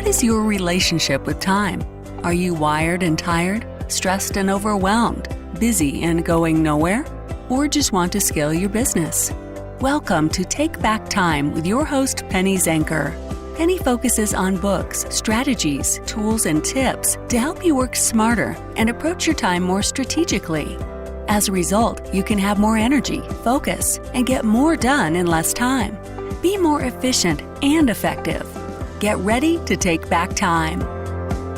is your relationship with time? Are you wired and tired, stressed and overwhelmed, busy and going nowhere? Or just want to scale your business? Welcome to Take Back Time with your host, Penny Zenker. Penny focuses on books, strategies, tools, and tips to help you work smarter and approach your time more strategically. As a result, you can have more energy, focus, and get more done in less time. Be more efficient and effective. Get ready to take back time.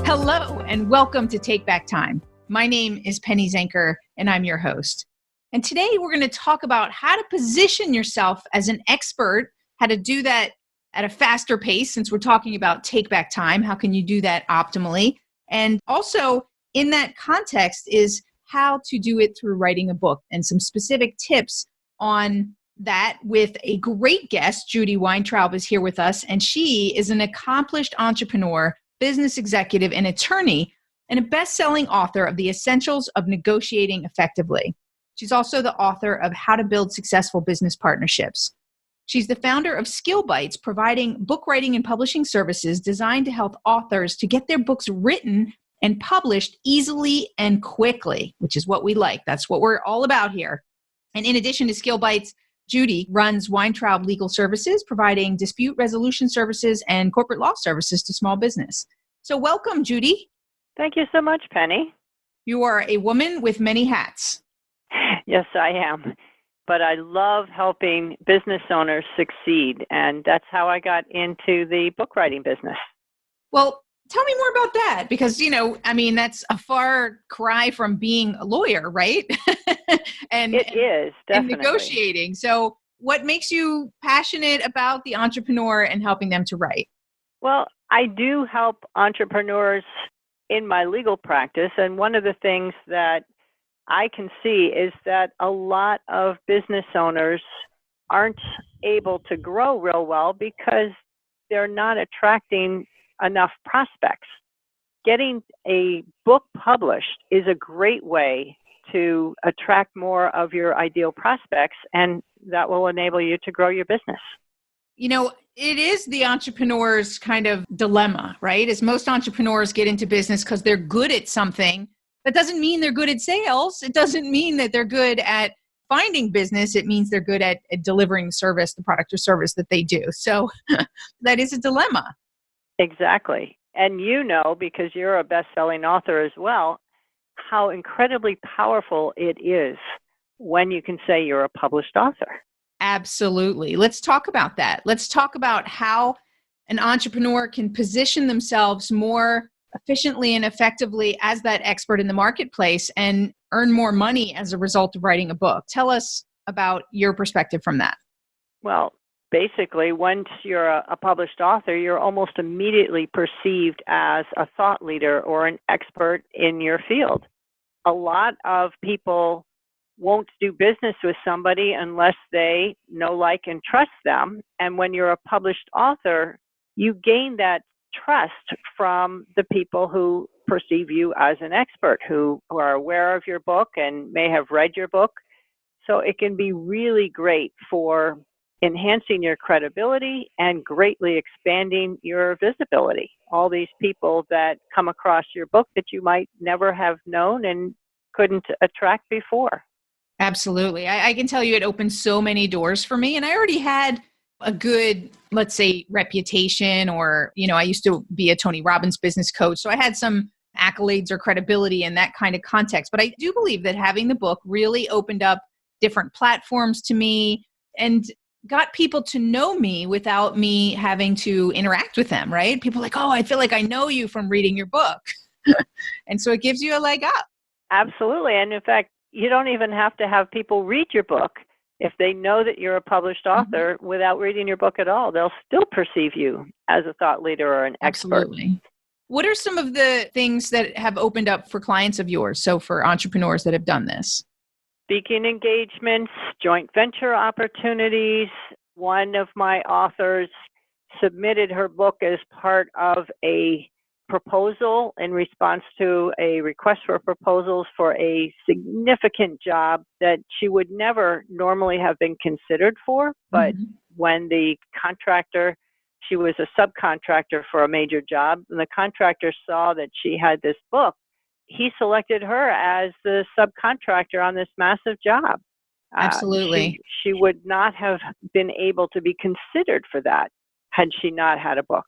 Hello, and welcome to Take Back Time. My name is Penny Zenker, and I'm your host. And today we're going to talk about how to position yourself as an expert, how to do that at a faster pace, since we're talking about take back time. How can you do that optimally? And also in that context is how to do it through writing a book, and some specific tips on that with a great guest. Judy Weintraub is here with us, and she is an accomplished entrepreneur, business executive, and attorney, and a best-selling author of The Essentials of Negotiating Effectively. She's also the author of How to Build Successful Business Partnerships. She's the founder of SkillBites, providing book writing and publishing services designed to help authors to get their books written and published easily and quickly, which is what we like. That's what we're all about here. And in addition to SkillBites, Judy runs Weintraub Legal Services, providing dispute resolution services and corporate law services to small business. So welcome, Judy. Thank you so much, Penny. You are a woman with many hats. Yes, I am. But I love helping business owners succeed, and that's how I got into the book writing business. Well, tell me more about that, because, that's a far cry from being a lawyer, right? It is, definitely. And negotiating. So what makes you passionate about the entrepreneur and helping them to write? Well, I do help entrepreneurs in my legal practice, and one of the things that I can see is that a lot of business owners aren't able to grow real well because they're not attracting enough prospects. Getting a book published is a great way to attract more of your ideal prospects, and that will enable you to grow your business. It is the entrepreneur's kind of dilemma, right? As most entrepreneurs get into business because they're good at something. That doesn't mean they're good at sales. It doesn't mean that they're good at finding business. It means they're good at delivering the service, the product or service that they do. So that is a dilemma. Exactly. And because you're a best-selling author as well, how incredibly powerful it is when you can say you're a published author. Absolutely. Let's talk about that. Let's talk about how an entrepreneur can position themselves more efficiently and effectively as that expert in the marketplace and earn more money as a result of writing a book. Tell us about your perspective from that. Well, basically, once you're a published author, you're almost immediately perceived as a thought leader or an expert in your field. A lot of people won't do business with somebody unless they know, like, and trust them. And when you're a published author, you gain that trust from the people who perceive you as an expert, who are aware of your book and may have read your book. So it can be really great for enhancing your credibility and greatly expanding your visibility. All these people that come across your book that you might never have known and couldn't attract before. Absolutely. I can tell you it opened so many doors for me. And I already had a good, let's say, reputation, or, I used to be a Tony Robbins business coach. So I had some accolades or credibility in that kind of context. But I do believe that having the book really opened up different platforms to me and got people to know me without me having to interact with them, right? People are like, oh, I feel like I know you from reading your book. And so it gives you a leg up. Absolutely. And in fact, you don't even have to have people read your book. If they know that you're a published author without reading your book at all, they'll still perceive you as a thought leader or an expert. Absolutely. What are some of the things that have opened up for clients of yours, so for entrepreneurs that have done this? Speaking engagements, joint venture opportunities. One of my authors submitted her book as part of a proposal in response to a request for proposals for a significant job that she would never normally have been considered for. But when the contractor She was a subcontractor for a major job, and the contractor saw that she had this book. He selected her as the subcontractor on this massive job. Absolutely. She would not have been able to be considered for that had she not had a book.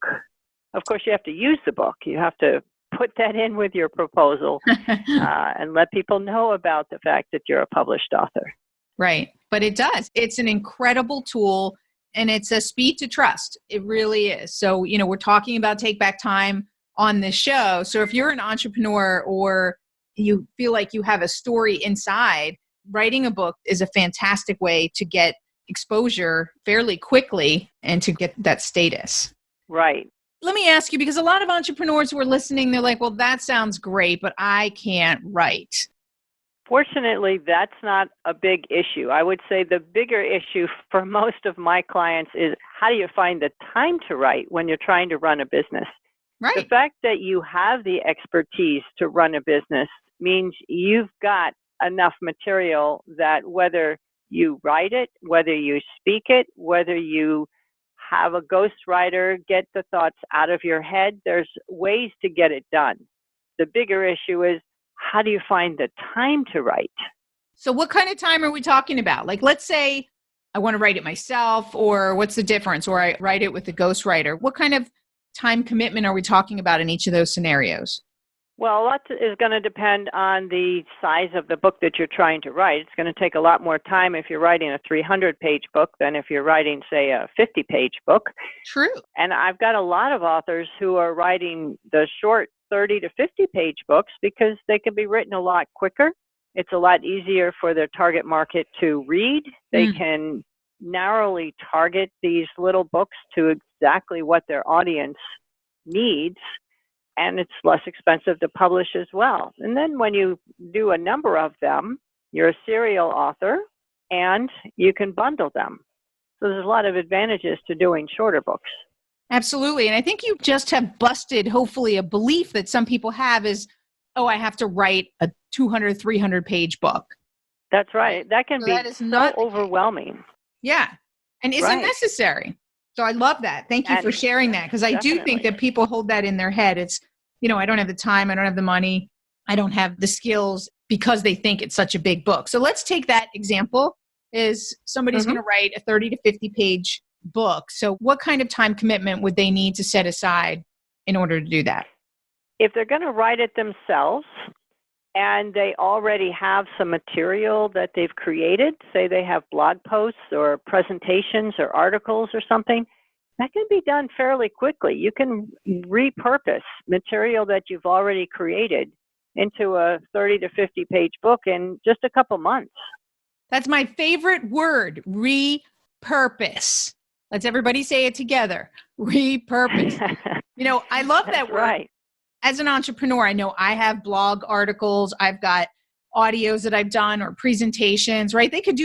Of course, you have to use the book. You have to put that in with your proposal and let people know about the fact that you're a published author. Right. But it does. It's an incredible tool, and it's a speed to trust. It really is. So, we're talking about take back time on this show. So if you're an entrepreneur or you feel like you have a story inside, writing a book is a fantastic way to get exposure fairly quickly and to get that status. Right. Let me ask you, because a lot of entrepreneurs who are listening, they're like, well, that sounds great, but I can't write. Fortunately, that's not a big issue. I would say the bigger issue for most of my clients is how do you find the time to write when you're trying to run a business? Right. The fact that you have the expertise to run a business means you've got enough material that whether you write it, whether you speak it, whether you have a ghostwriter get the thoughts out of your head, there's ways to get it done. The bigger issue is how do you find the time to write? So what kind of time are we talking about? Like, let's say I want to write it myself, or what's the difference? Or I write it with a ghostwriter. What kind of time commitment are we talking about in each of those scenarios? Well, a lot is going to depend on the size of the book that you're trying to write. It's going to take a lot more time if you're writing a 300-page book than if you're writing, say, a 50-page book. True. And I've got a lot of authors who are writing the short 30 to 50-page books because they can be written a lot quicker. It's a lot easier for their target market to read. They can narrowly target these little books to exactly what their audience needs. And it's less expensive to publish as well. And then when you do a number of them, you're a serial author and you can bundle them. So there's a lot of advantages to doing shorter books. Absolutely. And I think you just have busted, hopefully, a belief that some people have is, oh, I have to write a 200, 300-page book. That's right. That can be so overwhelming. Yeah. And isn't necessary. So I love that. Thank you for sharing that, because I do think that people hold that in their head. It's, I don't have the time, I don't have the money, I don't have the skills, because they think it's such a big book. So let's take that example. Is somebody's going to write a 30 to 50-page book. So what kind of time commitment would they need to set aside in order to do that? If they're going to write it themselves and they already have some material that they've created, say they have blog posts or presentations or articles or something, that can be done fairly quickly. You can repurpose material that you've already created into a 30 to 50-page book in just a couple months. That's my favorite word, repurpose. Let's everybody say it together. Repurpose. I love that word. Right. As an entrepreneur, I know I have blog articles. I've got audios that I've done or presentations, right? They could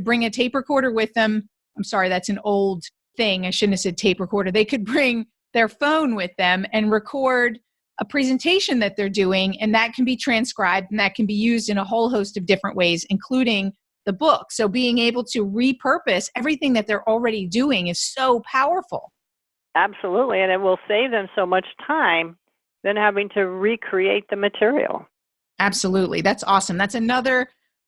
bring a tape recorder with them. I'm sorry, that's an old thing. I shouldn't have said tape recorder. They could bring their phone with them and record a presentation that they're doing, and that can be transcribed and that can be used in a whole host of different ways, including the book. So being able to repurpose everything that they're already doing is so powerful. Absolutely. And it will save them so much time than having to recreate the material. Absolutely. That's awesome. That's another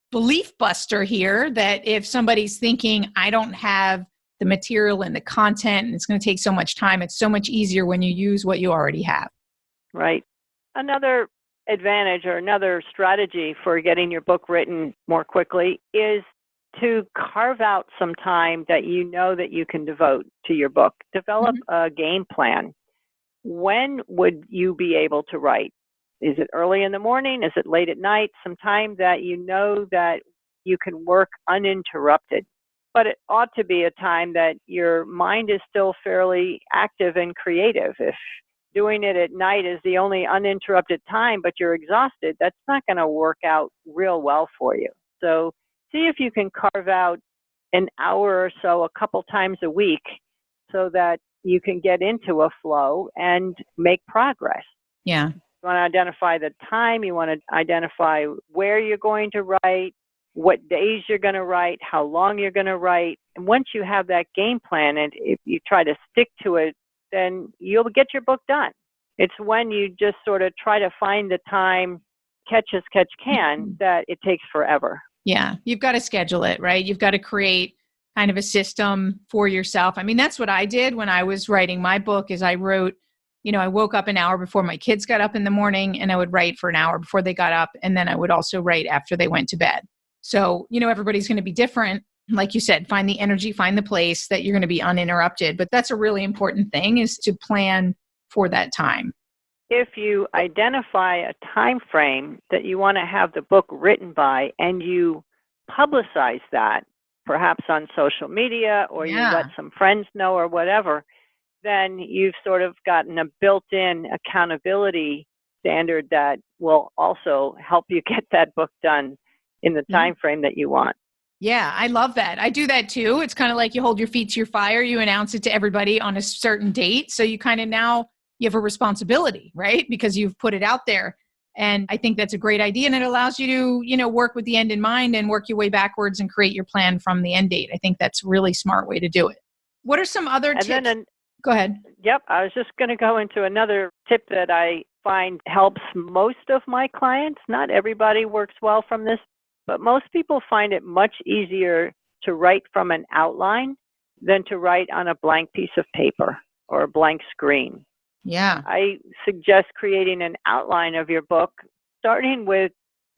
belief buster here, that if somebody's thinking, I don't have the material and the content and it's going to take so much time, it's so much easier when you use what you already have. Right. Another advantage or another strategy for getting your book written more quickly is to carve out some time that you know that you can devote to your book. Develop a game plan. When would you be able to write? Is it early in the morning? Is it late at night? Some time that you know that you can work uninterrupted. But it ought to be a time that your mind is still fairly active and creative. If doing it at night is the only uninterrupted time, but you're exhausted, that's not going to work out real well for you. So see if you can carve out an hour or so a couple times a week so that you can get into a flow and make progress. Yeah. You want to identify the time, you want to identify where you're going to write, what days you're going to write, how long you're going to write. And once you have that game plan and if you try to stick to it, then you'll get your book done. It's when you just sort of try to find the time, catch as catch can, that it takes forever. Yeah, you've got to schedule it, right? You've got to create kind of a system for yourself. I mean, that's what I did when I was writing my book is I wrote, I woke up an hour before my kids got up in the morning and I would write for an hour before they got up. And then I would also write after they went to bed. So, everybody's going to be different. Like you said, find the energy, find the place that you're going to be uninterrupted. But that's a really important thing is to plan for that time. If you identify a time frame that you want to have the book written by and you publicize that, perhaps on social media or you let some friends know or whatever, then you've sort of gotten a built-in accountability standard that will also help you get that book done in the time frame that you want. Yeah, I love that. I do that too. It's kind of like you hold your feet to your fire, you announce it to everybody on a certain date. So you kind of now you have a responsibility, right? Because you've put it out there. And I think that's a great idea. And it allows you to, work with the end in mind and work your way backwards and create your plan from the end date. I think that's a really smart way to do it. What are some other tips? Go ahead. Yep. I was just going to go into another tip that I find helps most of my clients. Not everybody works well from this, but most people find it much easier to write from an outline than to write on a blank piece of paper or a blank screen. Yeah. I suggest creating an outline of your book, starting with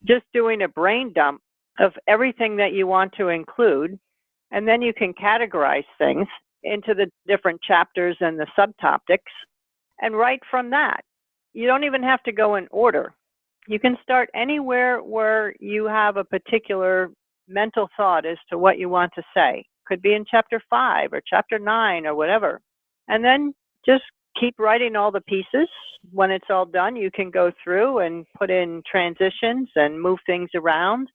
just doing a brain dump of everything that you want to include, and then you can categorize things into the different chapters and the subtopics and write from that. You don't even have to go in order. You can start anywhere where you have a particular mental thought as to what you want to say. Could be in chapter 5 or chapter 9 or whatever. And then just keep writing all the pieces. When it's all done, you can go through and put in transitions and move things around,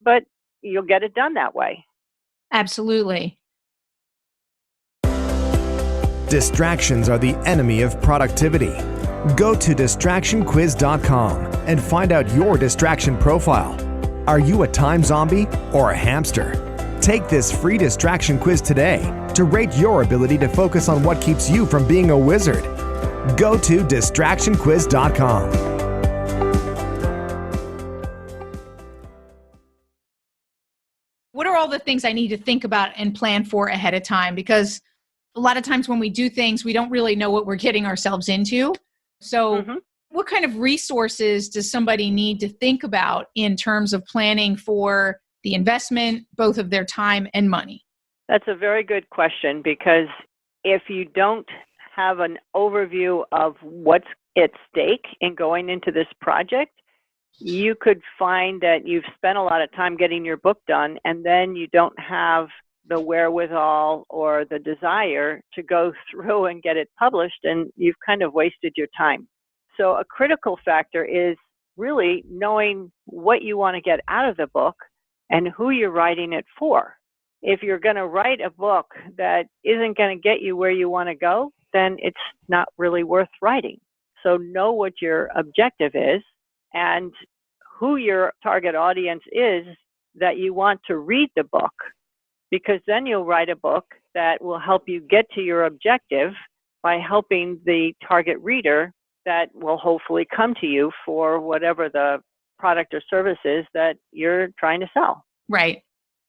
but you'll get it done that way. Absolutely. Distractions are the enemy of productivity. Go to distractionquiz.com and find out your distraction profile. Are you a time zombie or a hamster? Take this free distraction quiz today to rate your ability to focus on what keeps you from being a wizard. Go to distractionquiz.com. What are all the things I need to think about and plan for ahead of time? Because a lot of times when we do things, we don't really know what we're getting ourselves into. So what kind of resources does somebody need to think about in terms of planning for the investment, both of their time and money? That's a very good question, because if you don't have an overview of what's at stake in going into this project, you could find that you've spent a lot of time getting your book done, and then you don't have the wherewithal or the desire to go through and get it published, and you've kind of wasted your time. So a critical factor is really knowing what you want to get out of the book and who you're writing it for. If you're going to write a book that isn't going to get you where you want to go, then it's not really worth writing. So know what your objective is and who your target audience is that you want to read the book, because then you'll write a book that will help you get to your objective by helping the target reader that will hopefully come to you for whatever the product or service is that you're trying to sell. Right.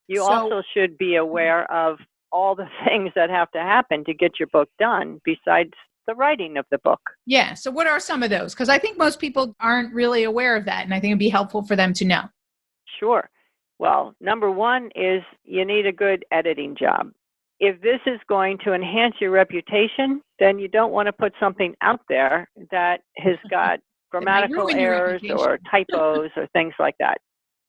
You also should be aware of all the things that have to happen to get your book done besides the writing of the book. Yeah. So what are some of those? Because I think most people aren't really aware of that, and I think it'd be helpful for them to know. Sure. Well, number one is you need a good editing job. If this is going to enhance your reputation, then you don't want to put something out there that has got grammatical errors or typos or things like that,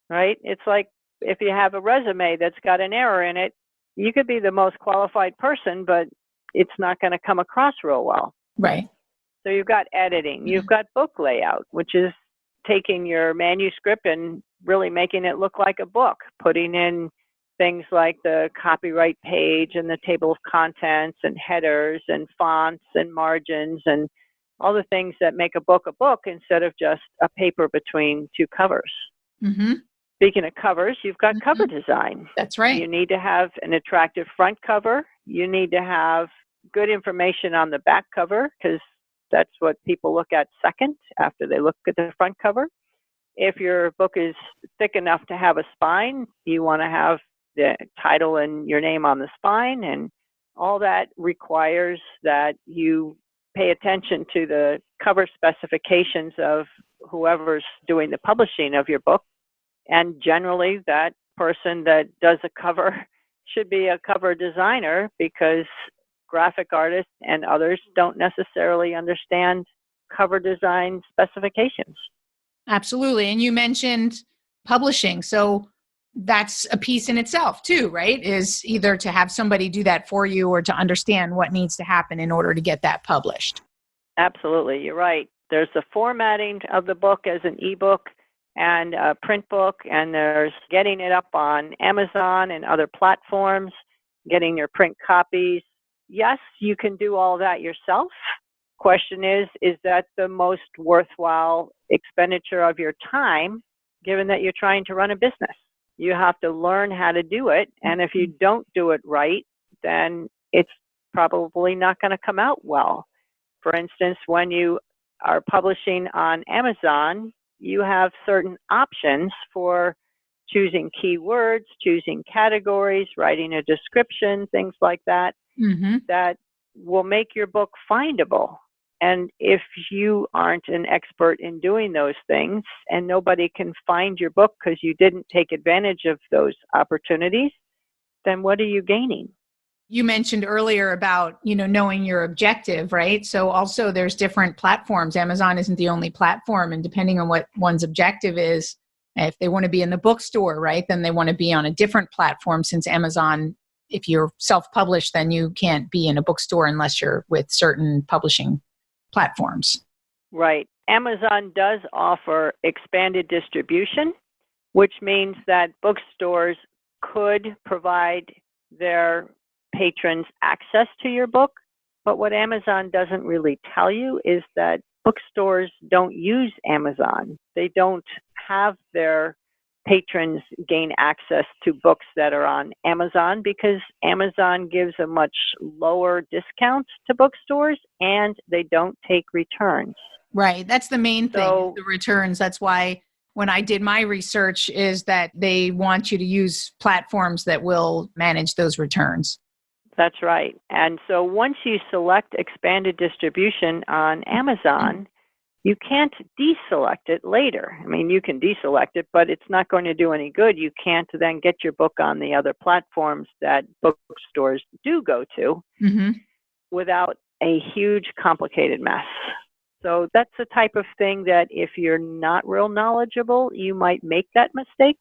right? It's like if you have a resume that's got an error in it, you could be the most qualified person, but it's not going to come across real well. Right. So you've got editing. You've got book layout, which is taking your manuscript and really making it look like a book, putting in things like the copyright page and the table of contents and headers and fonts and margins and all the things that make a book instead of just a paper between two covers. Mm-hmm. Speaking of covers, you've got cover design. That's right. You need to have an attractive front cover. You need to have good information on the back cover because that's what people look at second after they look at the front cover. If your book is thick enough to have a spine, you want to have the title and your name on the spine, and all that requires that you pay attention to the cover specifications of whoever's doing the publishing of your book. And generally, that person that does a cover should be a cover designer because graphic artists and others don't necessarily understand cover design specifications. Absolutely. And you mentioned publishing. So that's a piece in itself too, right? Is either to have somebody do that for you or to understand what needs to happen in order to get that published. Absolutely. You're right. There's the formatting of the book as an ebook and a print book, and there's getting it up on Amazon and other platforms, getting your print copies. Yes, you can do all that yourself. Question is that the most worthwhile expenditure of your time, given that you're trying to run a business? You have to learn how to do it, and if you don't do it right, then it's probably not going to come out well. For instance, when you are publishing on Amazon, you have certain options for choosing keywords, choosing categories, writing a description, things like that, that will make your book findable. And if you aren't an expert in doing those things and nobody can find your book because you didn't take advantage of those opportunities, then what are you gaining? You mentioned earlier about, knowing your objective, right? So also there's different platforms. Amazon isn't the only platform. And depending on what one's objective is, if they want to be in the bookstore, right, then they want to be on a different platform since Amazon, if you're self-published, then you can't be in a bookstore unless you're with certain publishing platforms. Right. Amazon does offer expanded distribution, which means that bookstores could provide their patrons access to your book. But what Amazon doesn't really tell you is that bookstores don't use Amazon. They don't have their patrons gain access to books that are on Amazon because Amazon gives a much lower discount to bookstores and they don't take returns. Right. That's the main thing, the returns. That's why when I did my research is that they want you to use platforms that will manage those returns. That's right. And so once you select expanded distribution on Amazon, you can't deselect it later. I mean, you can deselect it, but it's not going to do any good. You can't then get your book on the other platforms that bookstores do go to without a huge, complicated mess. So that's the type of thing that if you're not real knowledgeable, you might make that mistake.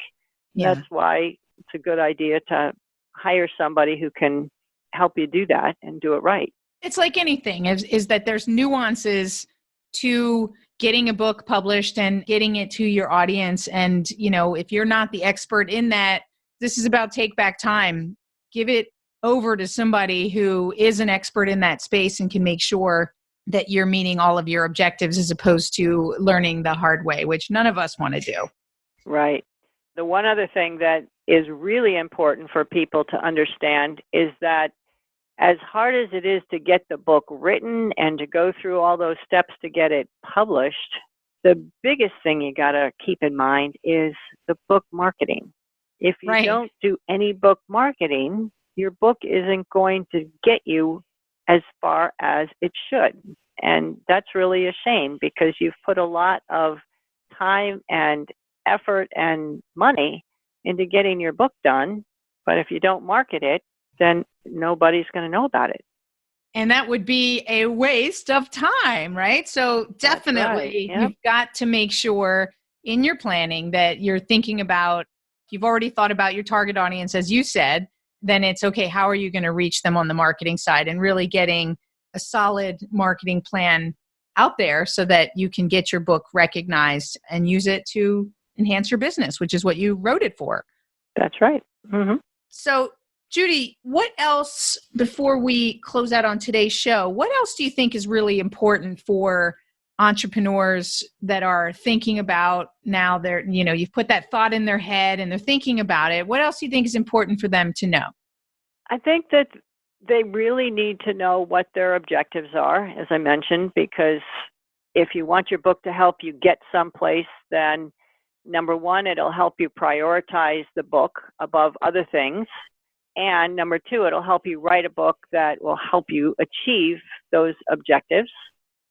Yeah. That's why it's a good idea to hire somebody who can help you do that and do it right. It's like anything, is that there's nuances to getting a book published and getting it to your audience. And, if you're not the expert in that, this is about take back time. Give it over to somebody who is an expert in that space and can make sure that you're meeting all of your objectives as opposed to learning the hard way, which none of us want to do. Right. The one other thing that is really important for people to understand is that as hard as it is to get the book written and to go through all those steps to get it published, the biggest thing you got to keep in mind is the book marketing. If you don't do any book marketing, your book isn't going to get you as far as it should. And that's really a shame because you've put a lot of time and effort and money into getting your book done. But if you don't market it, then nobody's going to know about it. And that would be a waste of time, right? So definitely you've got to make sure in your planning that you're thinking about, if you've already thought about your target audience, as you said, then it's okay, how are you going to reach them on the marketing side and really getting a solid marketing plan out there so that you can get your book recognized and use it to enhance your business, which is what you wrote it for. That's right. So Judy, what else, before we close out on today's show, what else do you think is really important for entrepreneurs that are thinking about now you've put that thought in their head and they're thinking about it, what else do you think is important for them to know? I think that they really need to know what their objectives are, as I mentioned, because if you want your book to help you get someplace, then number one, it'll help you prioritize the book above other things. And number two, it'll help you write a book that will help you achieve those objectives.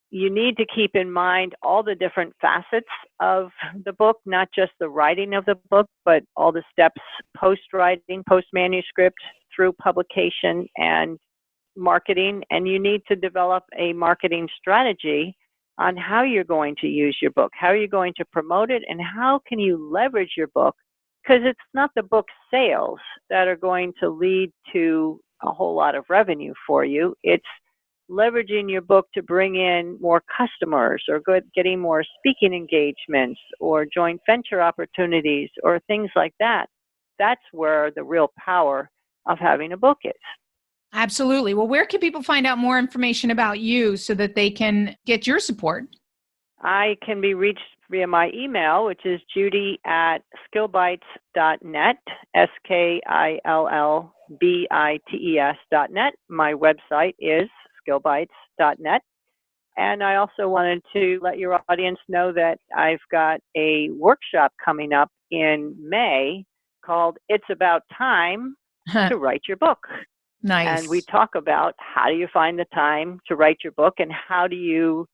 You need to keep in mind all the different facets of the book, not just the writing of the book, but all the steps post-writing, post-manuscript, through publication and marketing. And you need to develop a marketing strategy on how you're going to use your book, how are you going to promote it, and how can you leverage your book, because it's not the book sales that are going to lead to a whole lot of revenue for you. It's leveraging your book to bring in more customers or getting more speaking engagements or joint venture opportunities or things like that. That's where the real power of having a book is. Absolutely. Well, where can people find out more information about you so that they can get your support? I can be reached via my email, which is judy@skillbites.net, skillbites.net. My website is skillbites.net. And I also wanted to let your audience know that I've got a workshop coming up in May called It's About Time to Write Your Book. Nice. And we talk about how do you find the time to write your book and how do you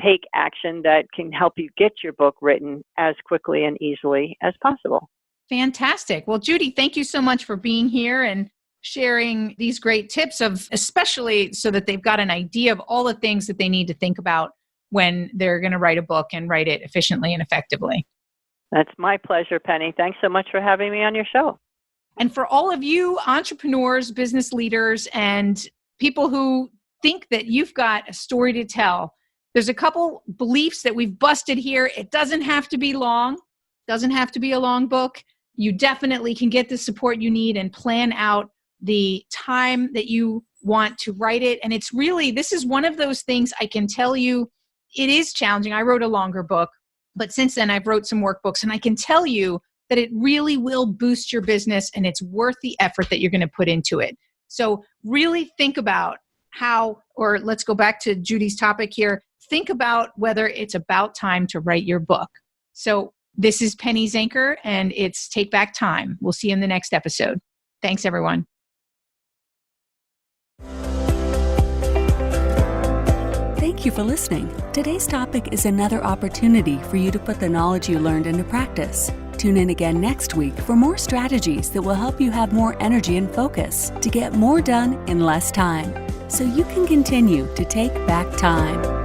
take action that can help you get your book written as quickly and easily as possible. Fantastic. Well, Judy, thank you so much for being here and sharing these great tips especially so that they've got an idea of all the things that they need to think about when they're going to write a book and write it efficiently and effectively. That's my pleasure, Penny. Thanks so much for having me on your show. And for all of you entrepreneurs, business leaders, and people who think that you've got a story to tell, there's a couple beliefs that we've busted here. It doesn't have to be long. Doesn't have to be a long book. You definitely can get the support you need and plan out the time that you want to write it. And it's really, this is one of those things I can tell you, it is challenging. I wrote a longer book, but since then I've wrote some workbooks, and I can tell you that it really will boost your business and it's worth the effort that you're going to put into it. So really think about or let's go back to Judy's topic here. Think about whether it's about time to write your book. So this is Penny Zenker, and it's Take Back Time. We'll see you in the next episode. Thanks, everyone. Thank you for listening. Today's topic is another opportunity for you to put the knowledge you learned into practice. Tune in again next week for more strategies that will help you have more energy and focus to get more done in less time, so you can continue to take back time.